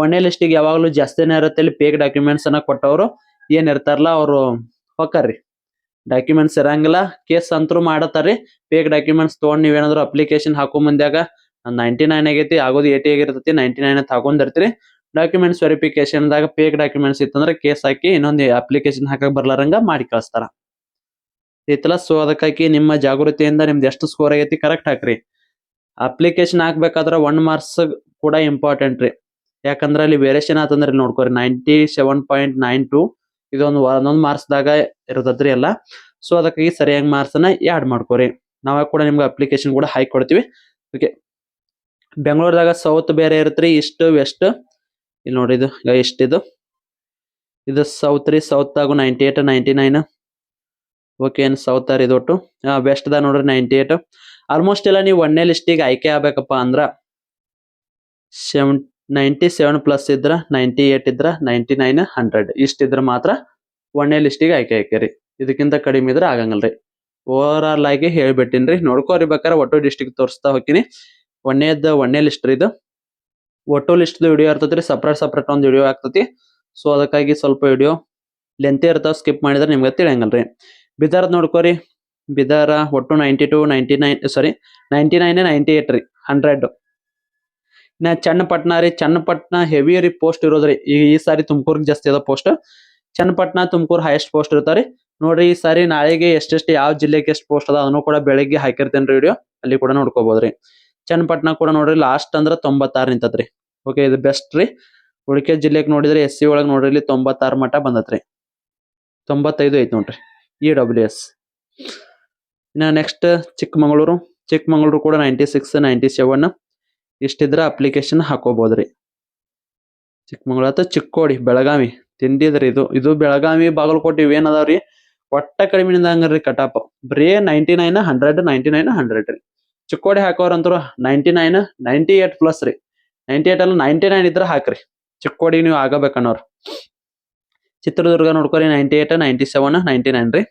Speaker 1: 1ನೇ ಲಿಸ್ಟಿಗೆ ಯಾವಾಗಲೂ ಜಾಸ್ತಿನೇ ಇರುತ್ತೆ. ಇಲ್ಲಿ ಫೇಕ್ ಡಾಕ್ಯುಮೆಂಟ್ಸ್ ಅನ್ನ ಕೊಟ್ಟವರು ಏನ್ ಇರ್ತಾರಲ್ಲ ಅವರು ಹೊಕ್ಕರ್ರಿ. ಡಾಕ್ಯುಮೆಂಟ್ಸ್ ಇರಂಗಿಲ್ಲ ಕೇಸ್ ಅಂತರೂ ಮಾಡತ್ತಾರ್ರಿ. ಫೇಕ್ ಡಾಕ್ಯುಮೆಂಟ್ಸ್ ತೊಗೊಂಡ್ ನೀವೇನಾದ್ರು ಅಪ್ಲಿಕೇಶನ್ ಹಾಕೋ ಮುಂದ್ಯಾಗ 99 ಆಗೈತಿ ಆಗೋದು 80 ಆಗಿರ್ತೈತಿ 99 ಅಂತ ಹಾಕೊಂಡಿರ್ತೀರಿ. ಡಾಕ್ಯುಮೆಂಟ್ಸ್ ವೆರಿಫಿಕೇಶನ್ ದಾಗ ಫೇಕ್ ಡಾಕ್ಯುಮೆಂಟ್ಸ್ ಇತ್ತಂದ್ರೆ ಕೇಸ್ ಹಾಕಿ ಇನ್ನೊಂದು ಅಪ್ಲಿಕೇಶನ್ ಹಾಕಕ್ ಬರ್ಲಾರಂಗ ಮಾಡಿ ಕಳಿಸ್ತಾರ ಐತಲ್ಲ. ಸೊ ಅದಕ್ಕಾಗಿ ನಿಮ್ಮ ಜಾಗೃತಿಯಿಂದ ನಿಮ್ದು ಎಷ್ಟು ಸ್ಕೋರ್ ಆಗೈತಿ ಕರೆಕ್ಟ್ ಹಾಕ್ರಿ. ಅಪ್ಲಿಕೇಶನ್ ಹಾಕ್ಬೇಕಾದ್ರ 1 ಮಾರ್ಕ್ಸ್ ಕೂಡ ಇಂಪಾರ್ಟೆಂಟ್ ರೀ. ಯಾಕಂದ್ರೆ ಅಲ್ಲಿ ವೇರಿಯೇಷನ್ ಆತಂದ್ರೆ ನೋಡ್ಕೋರಿ 97.92 ಇದೊಂದು ಒಂದೊಂದು ಮಾರ್ಕ್ಸ್ ದಾಗ ಇರ್ತದ್ರಿ ಎಲ್ಲ. ಸೊ ಅದಕ್ಕಾಗಿ ಸರಿಯಾಗಿ ಮಾರ್ಕ್ಸ್ ಅನ್ನ ಆಡ್ ಮಾಡ್ಕೋರಿ. ನಾವಾಗ ಕೂಡ ನಿಮ್ಗೆ ಅಪ್ಲಿಕೇಶನ್ ಕೂಡ ಹಾಕಿ ಕೊಡ್ತೀವಿ. ಓಕೆ ಬೆಂಗಳೂರದಾಗ ಸೌತ್ ಬೇರೆ ಇರುತ್ತ್ರಿ ಈಸ್ಟ್ ವೆಸ್ಟ್. ಇಲ್ಲಿ ನೋಡ್ರಿ ಇದು ಎಷ್ಟಿದು ಇದು ಸೌತ್ ರೀ. ಸೌತ್ ದಾಗು 98 99. ಓಕೆ ಏನ್ ಸೌತ್ ಆರ್ ಇದು ಒಟ್ಟು ವೆಸ್ಟ್ ದಾಗ ನೋಡ್ರಿ 98. ಆಲ್ಮೋಸ್ಟ್ ಎಲ್ಲ ನೀವು 1ನೇ ಲಿಸ್ಟಿಗೆ ಆಯ್ಕೆ ಆಗ್ಬೇಕಪ್ಪ ಅಂದ್ರ 97+ ಇದ್ರ 98 ಇದ್ರ 99 100 ಇಷ್ಟಿದ್ರ ಮಾತ್ರ 1ನೇ ಲಿಸ್ಟಿಗೆ ಆಯ್ಕೆ ಹಾಕ್ಯಾರಿ. ಇದಕ್ಕಿಂತ ಕಡಿಮೆ ಇದ್ರ ಆಗಂಗಿಲ್ರಿ. ಓವರ್ ಆಲ್ ಆಗಿ ಹೇಳ್ಬಿಟ್ಟಿನ್ರಿ ನೋಡ್ಕೋರಿ. ಬೇಕಾದ್ರೆ ಒಟ್ಟು ಡಿಸ್ಟಿಕ್ ತೋರಿಸ್ತಾ ಹೋಗ್ತೀನಿ. 1ನೇ ಲಿಸ್ಟ್ ಇದು ಒಟ್ಟು ಲಿಸ್ಟ್ ವಿಡಿಯೋ ಇರ್ತೈತ್ರಿ. ಸಪ್ರೇಟ್ ಒಂದು ವಿಡಿಯೋ ಆಗ್ತೈತಿ. ಸೊ ಅದಕ್ಕಾಗಿ ಸ್ವಲ್ಪ ವಿಡಿಯೋ ಲೆಂತಿ ಇರ್ತಾವ ಸ್ಕಿಪ್ ಮಾಡಿದ್ರೆ ನಿಮ್ಗೆ ತಿಳಿಯಂಗಲ್ರಿ. ಬಿದರ್ ನೋಡ್ಕೋರಿ ಬಿದರ ಒಟ್ಟು 92 99 98 ರೀ 100. ಚನ್ನಪಟ್ಟಣ ರೀ ಚನ್ನಪಟ್ಟಣ ಹೆವಿ ರೀ ಪೋಸ್ಟ್ ಇರೋದ್ರಿ. ಈ ಸಾರಿ ತುಮಕೂರ್ಗೆ ಜಾಸ್ತಿ ಅದ post. Channapatna Tumakuru highest post ಇರ್ತಾರಿ ನೋಡ್ರಿ. ಈ ಸಾರಿ ನಾಳೆಗೆ ಎಷ್ಟೆಷ್ಟು ಯಾವ ಜಿಲ್ಲೆಗೆ ಎಷ್ಟು ಪೋಸ್ಟ್ ಅದ ಅದನ್ನು ಕೂಡ ಬೆಳಿಗ್ಗೆ ಹಾಕಿರ್ತೇನ್ರಿ ವಿಡಿಯೋ ಅಲ್ಲಿ ಕೂಡ ನೋಡ್ಕೋಬಹುದ್ರಿ. ಚನ್ನಪಟ್ಟಣ ಕೂಡ ನೋಡ್ರಿ ಲಾಸ್ಟ್ ಅಂದ್ರ 96 ನಿಂತತ್ರಿ. ಓಕೆ ಇದು ಬೆಸ್ಟ್ ರೀ. ಉಳಿಕೆ ಜಿಲ್ಲೆಗೆ ನೋಡಿದ್ರೆ SC ಒಳಗೆ ನೋಡ್ರಿ ಇಲ್ಲಿ 96 ಮಟ್ಟ ಬಂದತ್ರಿ. 95 ಐತಿ ನೋಡ್ರಿ EWS. ಇನ್ನ ನೆಕ್ಸ್ಟ್ ಚಿಕ್ಕಮಗಳೂರು ಕೂಡ 96 97 ಇಷ್ಟಿದ್ರ ಅಪ್ಲಿಕೇಶನ್ ಹಾಕೋಬಹುದ್ರಿ. ಚಿಕ್ಕಮಗಳೂರು ಅಥವಾ ಚಿಕ್ಕೋಡಿ ಬೆಳಗಾವಿ ತಿಂಡಿದ್ರಿ ಇದು ಬೆಳಗಾವಿ ಬಾಗಲಕೋಟೆ ಇವೇನ್ ಅದಾವ್ರಿ ಒಟ್ಟ ಕಡಿಮೆನಿಂದ ಹಂಗ್ರಿ ಕಟಾಪ್ ಬರೀ 99 100 99 100 ರೀ ಚಿಕ್ಕೋಡಿ ಹಾಕೋರಂತರು 99 98 ಪ್ಲಸ್ ರೀ 98 ಅಲ್ಲ 99 ಇದ್ರ ಹಾಕ್ರಿ ಚಿಕ್ಕೋಡಿ ನೀವು ಆಗಬೇಕನ್ನೋರು ಚಿತ್ರದುರ್ಗ ನೋಡ್ಕೊರಿ 98 97 99 ರೀ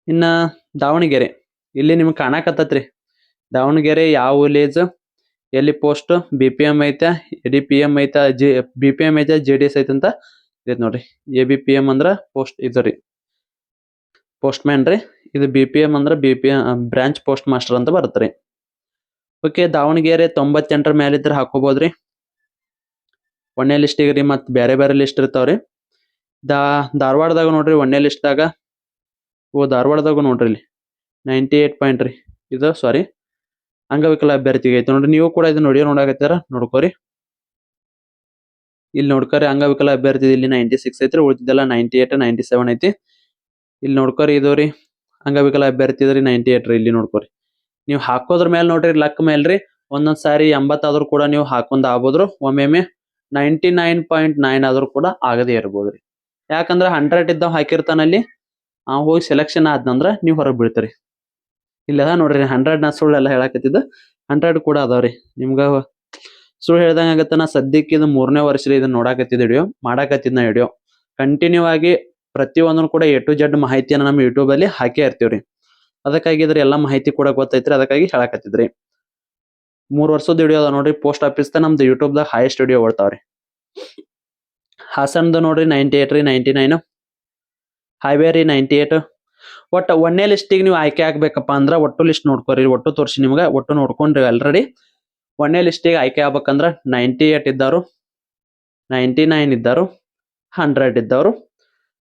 Speaker 1: ಇನ್ನ ದಾವಣಗೆರೆ ಇಲ್ಲಿ ನಿಮ್ಗೆ ಕಾಣಕತ್ತತ್ರಿ ದಾವಣಗೆರೆ ಯಾವ ವಿಲೇಜ್ ಎಲ್ಲಿ ಪೋಸ್ಟ್ BPM ಐತೆ ADPM ಐತೆ BPM ಐತೆ JDS ಐತೆ ಅಂತ ಐತೆ ನೋಡ್ರಿ ABPM ಅಂದ್ರ ಪೋಸ್ಟ್ ಇದು ರೀ ಪೋಸ್ಟ್ ಮ್ಯಾನ್ ರೀ ಇದು BPM ಅಂದ್ರ BPM ಬ್ರಾಂಚ್ ಪೋಸ್ಟ್ ಮಾಸ್ಟರ್ ಅಂತ ಬರುತ್ತೆ ರೀ ಓಕೆ ದಾವಣಗೆರೆ 98 ಮೇಲೆ ಇದ್ರೆ ಹಾಕೋಬಹುದ್ರಿ ಒಂದೇ ಲಿಸ್ಟಿಗೆ ರೀ ಮತ್ತು ಬೇರೆ ಬೇರೆ ಲಿಸ್ಟ್ ಇರ್ತಾವ್ರಿ ಧಾರವಾಡದಾಗ ನೋಡ್ರಿ ಒಂದೇ ಲಿಸ್ಟ್ದಾಗ ಧಾರವಾಡದಾಗ ನೋಡ್ರಿ ಇಲ್ಲಿ 98 ಪಾಯಿಂಟ್ ರೀ ಇದು ಸಾರಿ ಅಂಗವಿಕಲ ಅಭ್ಯರ್ಥಿಗೆ ಐತೆ ನೋಡ್ರಿ ನೀವು ಕೂಡ ಇದು ನೋಡಾಕತ್ತೀರ ನೋಡ್ಕೋರಿ ಇಲ್ಲಿ ನೋಡ್ಕೋರಿ ಅಂಗವಿಕಲ ಅಭ್ಯರ್ಥಿ ಇಲ್ಲಿ 96 ಐತ್ರಿ ಉಳಿದಿದ್ದೆಲ್ಲ 98 97 ಐತಿ ಇಲ್ಲಿ ನೋಡ್ಕೋರಿ ಇದು ರೀ ಅಂಗವಿಕಲ ಅಭ್ಯರ್ಥಿ ಇದ್ರಿ 98 ರೀ ಇಲ್ಲಿ ನೋಡ್ಕೋರಿ ನೀವು ಹಾಕೋದ್ರ ಮೇಲೆ ನೋಡ್ರಿ ಲಕ್ ಮೇಲ್ರಿ ಒಂದೊಂದ್ ಸಾರಿ 80 ಆದ್ರೂ ಕೂಡ ನೀವು ಹಾಕೊಂಡ್ ಆಗ್ಬೋದ್ರು ಒಮ್ಮೆ 99.9 ಆದ್ರೂ ಕೂಡ ಆಗದೇ ಇರ್ಬೋದ್ರಿ ಯಾಕಂದ್ರ 100 ಇದ್ದಾವ್ ಹಾಕಿರ್ತಾನಲ್ಲಿ ಹೋಗಿ ಸೆಲೆಕ್ಷನ್ ಆದ್ನಂದ್ರ ನೀವು ಹೊರಗೆ ಬೀಳ್ತೀರಿ ಇಲ್ಲ ನೋಡ್ರಿ 100 ನಾ ಸುಳ್ಳೆಲ್ಲ ಹೇಳಾಕತ್ತಿದ್ದು 100 ಕೂಡ ಅದಾವ್ರಿ ನಿಮ್ಗ ಸುಳ್ಳು ಹೇಳ್ದಂಗ ಆಗತ್ತ ನಾ ಸದ್ಯಕ್ಕೆ ಇದು 3ನೇ ವರ್ಷ ಇದನ್ನ ನೋಡಾಕತ್ತಿದ್ ವಿಡಿಯೋ ಮಾಡಾಕತ್ತಿದ್ನ ವಿಡಿಯೋ ಕಂಟಿನ್ಯೂ ಆಗಿ ಪ್ರತಿಯೊಂದನ್ನು ಕೂಡ A to Z ಮಾಹಿತಿಯನ್ನ ನಮ್ಮ ಯೂಟ್ಯೂಬ್ ಅಲ್ಲಿ ಹಾಕೇ ಇರ್ತೀವ್ರಿ ಅದಕ್ಕಾಗಿ ಇದ್ರ ಎಲ್ಲಾ ಮಾಹಿತಿ ಕೂಡ ಗೊತ್ತೈತ್ರಿ ಅದಕ್ಕಾಗಿ ಹೇಳಾಕತ್ತಿದ್ರಿ 3 ವರ್ಷದ ವಿಡಿಯೋ ಅದ ನೋಡ್ರಿ ಪೋಸ್ಟ್ ಆಫೀಸ್ ನಮ್ದು ಯೂಟ್ಯೂಬ್ ದಾಗ ಹೈಯೆಸ್ಟ್ ವಿಡಿಯೋ ಓಡ್ತಾವ್ರಿ ಹಾಸನದ ನೋಡ್ರಿ 98 ರೀ 99 ಹಾವೇರಿ 98 ಒಟ್ಟು ಒಂದೇ ಲಿಸ್ಟಿಗೆ ನೀವು ಆಯ್ಕೆ ಆಗ್ಬೇಕಪ್ಪ ಅಂದ್ರ ಒಟ್ಟು ಲಿಸ್ಟ್ ನೋಡ್ಕೋರಿ ಒಟ್ಟು ತೋರಿಸಿ ನಿಮ್ಗೆ ಒಟ್ಟು ನೋಡ್ಕೊಂಡ್ರಿ ಆಲ್ರೆಡಿ ಒಂದೇ ಲಿಸ್ಟಿಗೆ ಆಯ್ಕೆ ಆಗ್ಬೇಕಂದ್ರ 98 ಇದ್ದಾರು 99 ಇದ್ದಾರು 100 ಇದ್ದವರು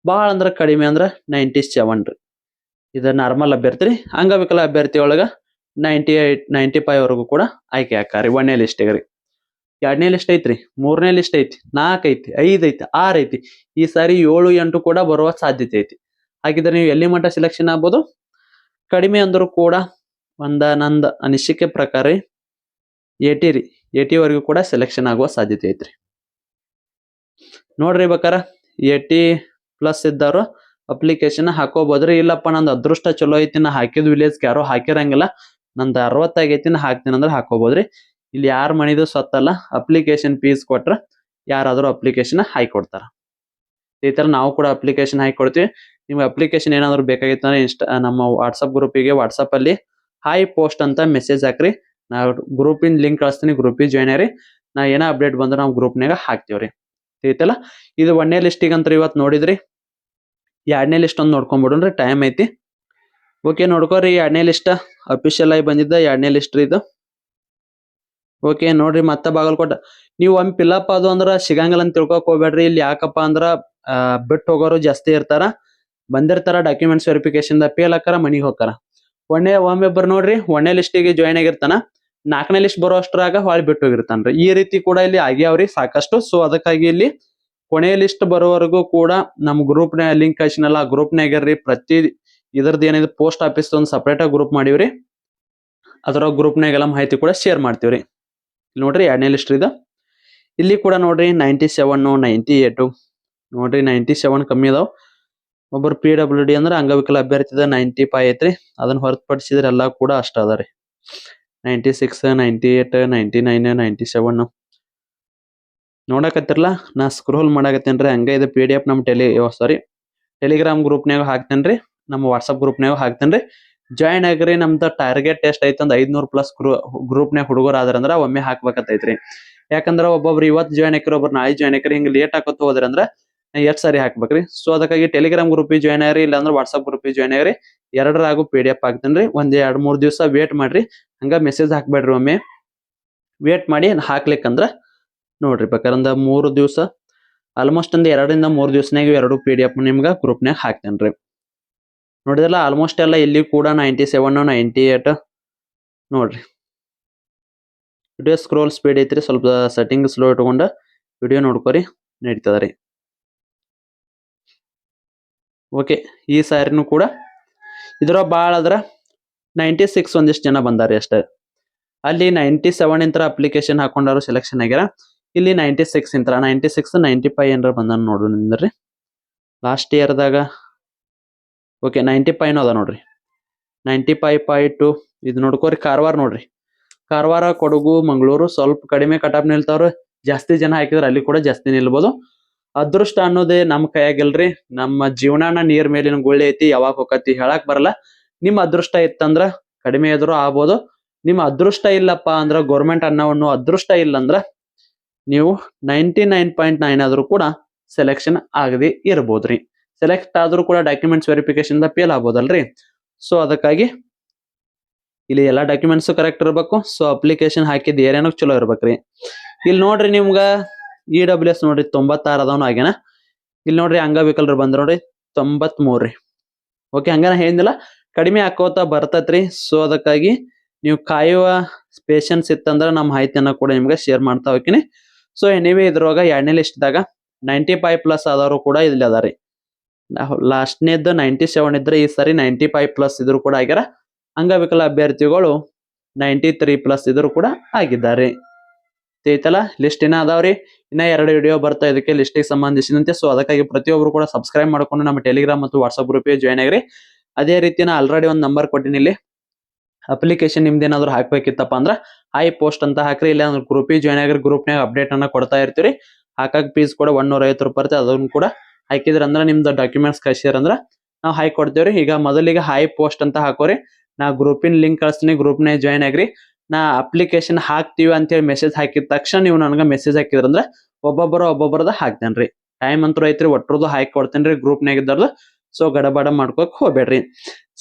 Speaker 1: ಭಾಳ ಅಂದ್ರ ಕಡಿಮೆ ಅಂದ್ರ 97 ರೀ ಇದು ನಾರ್ಮಲ್ ಅಭ್ಯರ್ಥಿ ರೀ ಅಂಗವಿಕಲ ಅಭ್ಯರ್ಥಿ ಒಳಗ 98 95 ವರೆಗೂ ಕೂಡ ಆಯ್ಕೆ ಹಾಕಾರಿ ಒಂದೇ ಲಿಸ್ಟಿಗೆ ರೀ ಎರಡನೇ ಲಿಸ್ಟ್ ಐತ್ರಿ 3ನೇ ಲಿಸ್ಟ್ ಐತಿ 4 ಐತಿ 5 ಐತಿ 6 ಐತಿ ಈ ಸಾರಿ 7 8 ಕೂಡ ಬರುವ ಸಾಧ್ಯತೆ ಐತಿ ಹಾಗಿದ್ರೆ ನೀವು ಎಲ್ಲಿ ಮಟ್ಟ ಸೆಲೆಕ್ಷನ್ ಆಗ್ಬೋದು ಕಡಿಮೆ ಅಂದ್ರೂ ಕೂಡ ನಂದ ಅನಿಸಿಕೆ ಪ್ರಕಾರ 80 ರೀ 80 ವರೆಗೂ ಕೂಡ ಸೆಲೆಕ್ಷನ್ ಆಗುವ ಸಾಧ್ಯತೆ ಐತ್ರಿ ನೋಡ್ರಿ ಬೇಕಾರ 80 ಪ್ಲಸ್ ಇದ್ದವರು ಅಪ್ಲಿಕೇಶನ್ ಹಾಕೋಬೋದ್ರಿ ಇಲ್ಲಪ್ಪ ನಂದು ಅದೃಷ್ಟ ಚಲೋ ಐತಿ ನಾ ಹಾಕಿದ್ ವಿಲೇಜ್ ಯಾರೋ ಹಾಕಿರಂಗಿಲ್ಲ ನಂದು 60 ಆಗೈತಿ ನಾ ಹಾಕ್ತೀನಿ ಅಂದ್ರೆ ಹಾಕೋಬೋದ್ರಿ ಇಲ್ಲಿ ಯಾರ ಮನಿದು ಸ್ವತ್ತಲ್ಲ ಅಪ್ಲಿಕೇಶನ್ ಫೀಸ್ ಕೊಟ್ರ ಯಾರಾದ್ರೂ ಅಪ್ಲಿಕೇಶನ್ ಹಾಕಿ ಕೊಡ್ತಾರ ಈ ತರ ನಾವು ಕೂಡ ಅಪ್ಲಿಕೇಶನ್ ಹಾಕಿ ಕೊಡ್ತೀವಿ ನಿಮ್ಗೆ ಅಪ್ಲಿಕೇಶನ್ ಏನಾದ್ರು ಬೇಕಾಗಿತ್ತು ಅಂದ್ರೆ ನಮ್ಮ ವಾಟ್ಸಪ್ ಗ್ರೂಪಿಗೆ ವಾಟ್ಸಪ್ ಅಲ್ಲಿ ಹಾಯ್ ಪೋಸ್ಟ್ ಅಂತ ಮೆಸೇಜ್ ಹಾಕ್ರಿ ನಾ ಗ್ರೂಪಿನ ಲಿಂಕ್ ಕಳಿಸ್ತೀನಿ ಗ್ರೂಪಿಗೆ ಜಾಯ್ನ್ ಆಗ್ರಿ ನಾ ಏನೋ ಅಪ್ಡೇಟ್ ಬಂದ್ರೆ ನಾವು ಗ್ರೂಪ್ನಾಗ ಹಾಕ್ತೀವ್ರಿ ಐತಲ್ಲ ಇದು ಒಂದೇ ಲಿಸ್ಟಿಗೆ ಅಂತ ಇವತ್ತು ನೋಡಿದ್ರಿ ಎರಡನೇ ಲಿಸ್ಟ್ ಒಂದು ನೋಡ್ಕೊಂಡ್ಬಿಡ್ರಿ ಟೈಮ್ ಐತಿ ಓಕೆ ನೋಡ್ಕೋರಿ ಎರಡನೇ ಲಿಸ್ಟ್ ಅಫಿಷಿಯಲ್ ಆಗಿ ಬಂದಿದ್ದ ಎರಡನೇ ಲಿಸ್ಟ್ ಇದು ಓಕೆ ನೋಡ್ರಿ ಮತ್ತೆ ಬಾಗಲಕೋಟೆ ನೀವು ಒಮ್ಮೆ ಫಿಲಪ್ ಅದು ಅಂದ್ರ ಸಿಗಂಗಿಲ್ಲ ಅಂತ ತಿಳ್ಕೊಕ್ ಹೋಗ್ಬೇಡ್ರಿ ಇಲ್ಲಿ ಯಾಕಪ್ಪ ಅಂದ್ರ ಬಿಟ್ಟು ಹೋಗೋರು ಜಾಸ್ತಿ ಇರ್ತಾರ ಬಂದಿರ್ತಾರ ಡಾಕ್ಯುಮೆಂಟ್ಸ್ ವೆರಿಫಿಕೇಶನ್ ಫೇಲ್ ಹಾಕಾರ ಮನಿಗೆ ಹೋಗ್ತಾರ ಒಮ್ಮೊಬ್ಬರು ನೋಡ್ರಿ ಒಂದೇ ಲಿಸ್ಟಿಗೆ ಜಾಯ್ನ್ ಆಗಿರ್ತಾನ 4ನೇ ಲಿಸ್ಟ್ ಬರೋ ಅಷ್ಟ್ರಾಗ ಹೊಳಿ ಬಿಟ್ಟು ಹೋಗಿರ್ತಾನ್ರಿ ಈ ರೀತಿ ಕೂಡ ಇಲ್ಲಿ ಆಗ್ಯಾವ್ರಿ ಸಾಕಷ್ಟು ಸೊ ಅದಕ್ಕಾಗಿ ಇಲ್ಲಿ ಕೊನೆಯ ಲಿಸ್ಟ್ ಬರೋವರೆಗೂ ಕೂಡ ನಮ್ಮ ಗ್ರೂಪ್ನ ಲಿಂಕ್ ಕಳ್ಸಿನಲ್ಲ ಆ ಗ್ರೂಪ್ನಾಗಿರ್ರಿ ಪ್ರತಿ ಇದ್ರದ್ದು ಏನಿದೆ ಪೋಸ್ಟ್ ಆಫೀಸ್ ಒಂದು ಸಪ್ರೇಟ್ ಆಗಿ ಗ್ರೂಪ್ ಮಾಡಿವ್ರಿ ಅದರ ಗ್ರೂಪ್ನಾಗೆಲ್ಲ ಮಾಹಿತಿ ಕೂಡ ಶೇರ್ ಮಾಡ್ತೀವ್ರಿ ನೋಡ್ರಿ ಎರಡನೇ ಲಿಸ್ಟ್ ಇದು ಇಲ್ಲಿ ಕೂಡ ನೋಡ್ರಿ 97 98 ನೋಡ್ರಿ 97 ಕಮ್ಮಿ ಅದಾವ ಒಬ್ಬರು PWD ಅಂದ್ರೆ ಅಂಗವಿಕಲ ಅಭ್ಯರ್ಥಿದ 95 ಐತ್ರಿ ಅದನ್ನ ಹೊರತುಪಡಿಸಿದ್ರೆ ಎಲ್ಲಾ ಕೂಡ ಅಷ್ಟ ಅದ ರೀ 96 98 99 97 ನೋಡಕತ್ತಿರಲ್ಲ ನಾ ಸ್ಕ್ರೋಲ್ ಮಾಡಾಕತ್ತೇನ್ರಿ ಹಂಗ ಇದು PDF ನಮ್ಮ ಟೆಲಿಗ್ರಾಮ್ ಗ್ರೂಪ್ನಾಗ ಹಾಕ್ತೇನ್ರಿ ನಮ್ಮ ವಾಟ್ಸಪ್ ಗ್ರೂಪ್ನಾಗ ಹಾಕ್ತೇನ್ರಿ ಜಾಯ್ನ್ ಆಗ್ರಿ ನಮ್ದು ಟಾರ್ಗೆಟ್ ಎಷ್ಟ್ ಐತಂದ್ 500 ಪ್ಲಸ್ ಗ್ರೂಪ್ನಾಗ ಹುಡುಗರು ಆದ್ರಂದ್ರ ಒಮ್ಮೆ ಹಾಕ್ಬೇಕತ್ತೈತ್ರಿ ಯಾಕಂದ್ರ ಒಬ್ಬೊಬ್ರು ಇವತ್ತು ಜಾಯ್ನ್ ಹಾಕಿರ ಒಬ್ರು ನಾಳೆ ಜಾಯ್ನ್ ಹಾಕಿರಿ ಹಿಂಗ್ ಲೇಟ್ ಹಾಕೋತ ಹೋದ್ರಂದ್ರ ಎಷ್ಟು ಸಾರಿ ಹಾಕ್ಬೇಕ್ರಿ ಸೊ ಅದಕ್ಕಾಗಿ ಟೆಲಿಗ್ರಾಮ್ ಗ್ರೂಪಿಗೆ ಜಾಯ್ನ್ ಆಗ್ರಿ ಇಲ್ಲಾಂದ್ರೆ ವಾಟ್ಸಪ್ ಗ್ರೂಪಿಗೆ ಜಾಯ್ನ್ ಆಗ್ರಿ ಎರಡರಾಗೂ PDF ಹಾಕ್ತೇನ್ರಿ ಒಂದ್ 2-3 ದಿವಸ ವೇಟ್ ಮಾಡ್ರಿ ಹಂಗ ಮೆಸೇಜ್ ಹಾಕ್ಬೇಡ್ರಿ ಒಮ್ಮೆ ವೇಟ್ ಮಾಡಿ ಹಾಕ್ಲಿಕ್ಕಂದ್ರ ನೋಡ್ರಿ ಬೇಕಾರಂದ 3 ದಿವಸ ಆಲ್ಮೋಸ್ಟ್ ಒಂದ್ 2 ರಿಂದ 3 ದಿವಸನಾಗ ಎರಡು PDF ನಿಮ್ಗ ಗ್ರೂಪ್ನಾಗ ಹಾಕ್ತೇನ್ರಿ ನೋಡಿದ್ರಲ್ಲ ಆಲ್ಮೋಸ್ಟ್ ಎಲ್ಲ ಇಲ್ಲಿ ಕೂಡ 97 98 ನೋಡ್ರಿ ವಿಡಿಯೋ ಸ್ಕ್ರೋಲ್ ಸ್ಪೀಡ್ ಐತ್ರಿ ಸ್ವಲ್ಪ ಸೆಟ್ಟಿಂಗ್ ಸ್ಲೋ ಇಟ್ಕೊಂಡ ವಿಡಿಯೋ ನೋಡ್ಕೋರಿ ನಡೀತದ್ರಿ ಓಕೆ ಈ ಸಾರಿನೂ ಕೂಡ ಇದ್ರ ಭಾಳ ಅದ್ರ 96 ಒಂದಿಷ್ಟು ಜನ ಬಂದಾರಿ ಅಷ್ಟೇ ಅಲ್ಲಿ 97 ಇಂತ್ರ ಅಪ್ಲಿಕೇಶನ್ ಹಾಕೊಂಡಾರು ಸೆಲೆಕ್ಷನ್ ಆಗ್ಯಾರ ಇಲ್ಲಿ 96 ಇಂತ್ರ 96 95 ಏನಾರ ಬಂದಾನ ನೋಡ್ರಿ ನಿಂದ್ರಿ ಲಾಸ್ಟ್ ಇಯರ್ದಾಗ ಓಕೆ 95 ಅದ ನೋಡ್ರಿ 95.2 ಇದು ನೋಡ್ಕೋರಿ ಕಾರವಾರ ನೋಡ್ರಿ ಕಾರವಾರ ಕೊಡಗು ಮಂಗಳೂರು ಸ್ವಲ್ಪ ಕಡಿಮೆ ಕಟಾಪ್ ನಿಲ್ತಾವ್ರ ಜಾಸ್ತಿ ಜನ ಹಾಕಿದ್ರೆ ಅಲ್ಲಿ ಕೂಡ ಜಾಸ್ತಿ ನಿಲ್ಬೋದು ಅದೃಷ್ಟ ಅನ್ನೋದೇ ನಮ್ಮ ಕೈಯಾಗಿಲ್ರಿ ನಮ್ಮ ಜೀವನಾನ ನೀರ್ ಮೇಲಿನ ಗುಳ್ಳಿ ಐತಿ ಯಾವಾಗ ಹೋಗತಿ ಹೇಳಕ್ ಬರಲ್ಲ ನಿಮ್ ಅದೃಷ್ಟ ಇತ್ತಂದ್ರ ಕಡಿಮೆ ಎದುರು ಆಗ್ಬೋದು ನಿಮ್ ಅದೃಷ್ಟ ಇಲ್ಲಪ್ಪ ಅಂದ್ರ ಗೌರ್ಮೆಂಟ್ ಅನ್ನೋ ಅದೃಷ್ಟ ಇಲ್ಲ ಅಂದ್ರ ನೀವು 99.9 ಆದ್ರೂ ಕೂಡ ಸೆಲೆಕ್ಷನ್ ಆಗದೆ ಇರ್ಬೋದ್ರಿ ಸೆಲೆಕ್ಟ್ ಆದ್ರೂ ಕೂಡ ಡಾಕ್ಯುಮೆಂಟ್ಸ್ ವೆರಿಫಿಕೇಶನ್ ಫೇಲ್ ಆಗ್ಬೋದಲ್ರಿ ಸೊ ಅದಕ್ಕಾಗಿ ಇಲ್ಲಿ ಎಲ್ಲಾ ಡಾಕ್ಯುಮೆಂಟ್ಸ್ ಕರೆಕ್ಟ್ ಇರ್ಬೇಕು ಸೊ ಅಪ್ಲಿಕೇಶನ್ ಹಾಕಿದ್ ಏನೇನೋ ಚಲೋ ಇರ್ಬೇಕ್ರಿ ಇಲ್ಲಿ ನೋಡ್ರಿ ನಿಮ್ಗ EWS ನೋಡ್ರಿ 96 ಅದಾವನು ಆಗ್ಯಾನ ಇಲ್ಲಿ ನೋಡ್ರಿ ಅಂಗವಿಕಲರು ಬಂದ್ರ ನೋಡ್ರಿ 93 ರೀ ಓಕೆ ಹಂಗಾನ ಹೇಳಿದಿಲ್ಲ ಕಡಿಮೆ ಹಾಕೋತಾ ಬರ್ತತ್ರಿ ಸೊ ಅದಕ್ಕಾಗಿ ನೀವು ಕಾಯುವ ಪೇಷನ್ಸ್ ಇತ್ತಂದ್ರ ನಮ್ಮ ಮಾಹಿತಿಯನ್ನ ಕೂಡ ನಿಮ್ಗೆ ಶೇರ್ ಮಾಡ್ತಾ ಹೋಗ್ತೀನಿ ಸೊ ಎನಿವೇ ಇದ್ರೊಳಗ ಎರಡನೇ ಲಿಸ್ಟ್ದಾಗ 95 ಪ್ಲಸ್ ಆದವರು ಕೂಡ ಇಲ್ಲಿ ಅದಾರಿ ಲಾಸ್ಟ್ನೇದ್ದು 97 ಇದ್ರೆ ಈ ಸರಿ 95 ಪ್ಲಸ್ ಇದ್ರು ಕೂಡ ಆಗ್ಯಾರ ಅಂಗವಿಕಲ ಅಭ್ಯರ್ಥಿಗಳು 93 ಪ್ಲಸ್ ಇದ್ರು ಕೂಡ ಆಗಿದ್ದಾರೆ ಐತಲ್ಲ ಲಿಸ್ಟ್ ಇನ್ನ ಅದಾವ್ರಿ ಇನ್ನ 2 ವಿಡಿಯೋ ಬರ್ತಾ ಇದಕ್ಕೆ ಲಿಸ್ಟ್ ಗೆ ಸಂಬಂಧಿಸಿದಂತೆ ಸೊ ಅದಕ್ಕಾಗಿ ಪ್ರತಿಯೊಬ್ರು ಕೂಡ ಸಬ್ಸ್ಕ್ರೈಬ್ ಮಾಡ್ಕೊಂಡು ನಮ್ಮ ಟೆಲಿಗ್ರಾಮ್ ಮತ್ತು ವಾಟ್ಸ್ಆಪ್ ಗ್ರೂಪ್ ಜಾಯ್ನ್ ಆಗ್ರಿ ಅದೇ ರೀತಿ ನಾ ಆಲ್ರೆಡಿ ಒಂದು ನಂಬರ್ ಕೊಟ್ಟಿನಿ ಇಲ್ಲಿ ಅಪ್ಲಿಕೇಶನ್ ನಿಮ್ದೇನಾದ್ರು ಹಾಕ್ಬೇಕಿತ್ತಪ್ಪ ಅಂದ್ರ ಹೈ ಪೋಸ್ಟ್ ಅಂತ ಹಾಕ್ರಿ ಇಲ್ಲ ಅಂದ್ರೆ ಗ್ರೂಪ್ ಜಾಯ್ನ್ ಆಗ್ರಿ ಗ್ರೂಪ್ನಾಗ ಅಪ್ಡೇಟ್ ಅನ್ನ ಕೊಡ್ತಾ ಇರ್ತೀರಿ ಹಾಕಕ್ ಫೀಸ್ ಕೂಡ 150 ರೂಪಾಯಿ ಅದನ್ನು ಕೂಡ ಹಾಕಿದ್ರ ಅಂದ್ರ ನಿಮ್ದು ಡಾಕ್ಯುಮೆಂಟ್ಸ್ ಕಳ್ಸಿರ ಅಂದ್ರ ನಾವು ಹಾಕಿ ಕೊಡ್ತೇವ್ರಿ ಈಗ ಮೊದಲಿಗೆ ಹೈ ಪೋಸ್ಟ್ ಅಂತ ಹಾಕೋರಿ ನಾ ಗ್ರೂಪಿನ ಲಿಂಕ್ ಕಳಿಸ್ತೀನಿ ಗ್ರೂಪ್ನೇ ಜಾಯ್ನ್ ಆಗ್ರಿ ನಾ ಅಪ್ಲಿಕೇಶನ್ ಹಾಕ್ತಿವಿ ಅಂತ ಹೇಳಿ ಮೆಸೇಜ್ ಹಾಕಿದ ತಕ್ಷಣ ನೀವು ನನಗೆ ಮೆಸೇಜ್ ಹಾಕಿದ್ರಂದ್ರ ಒಬ್ಬೊಬ್ಬರದ ಹಾಕ್ತೇನ್ರಿ ಟೈಮ್ ಅಂತೂ ಐತ್ರಿ ಒಟ್ಟರದು ಹಾಕಿ ಕೊಡ್ತೇನ್ರಿ ಗ್ರೂಪ್ನಾಗ ಇದ್ದಾರದು ಸೊ ಗಡಬಡ ಮಾಡ್ಕೋಕ್ ಹೋಗ್ಬೇಡ್ರಿ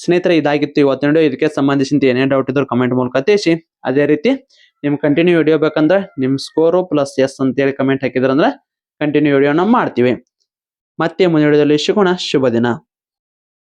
Speaker 1: ಸ್ನೇಹಿತರೆ ಇದಾಗಿತ್ತು ಇವತ್ತಿನ ವಿಡಿಯೋ ಇದಕ್ಕೆ ಸಂಬಂಧಿಸಿದ ಏನೇ ಡೌಟ್ ಇದ್ರು ಕಮೆಂಟ್ ಮೂಲಕ ತಿಳಿಸಿ ಅದೇ ರೀತಿ ನಿಮ್ ಕಂಟಿನ್ಯೂ ವಿಡಿಯೋ ಬೇಕಂದ್ರೆ ನಿಮ್ ಸ್ಕೋರು ಪ್ಲಸ್ ಎಸ್ ಅಂತೇಳಿ ಕಮೆಂಟ್ ಹಾಕಿದ್ರಂದ್ರೆ ಕಂಟಿನ್ಯೂ ವಿಡಿಯೋನ ಮಾಡ್ತೀವಿ ಮತ್ತೆ ಮುಂದಿನ ವಿಡಿಯೋದಲ್ಲಿ ಸಿಗೋಣ ಶುಭ ದಿನ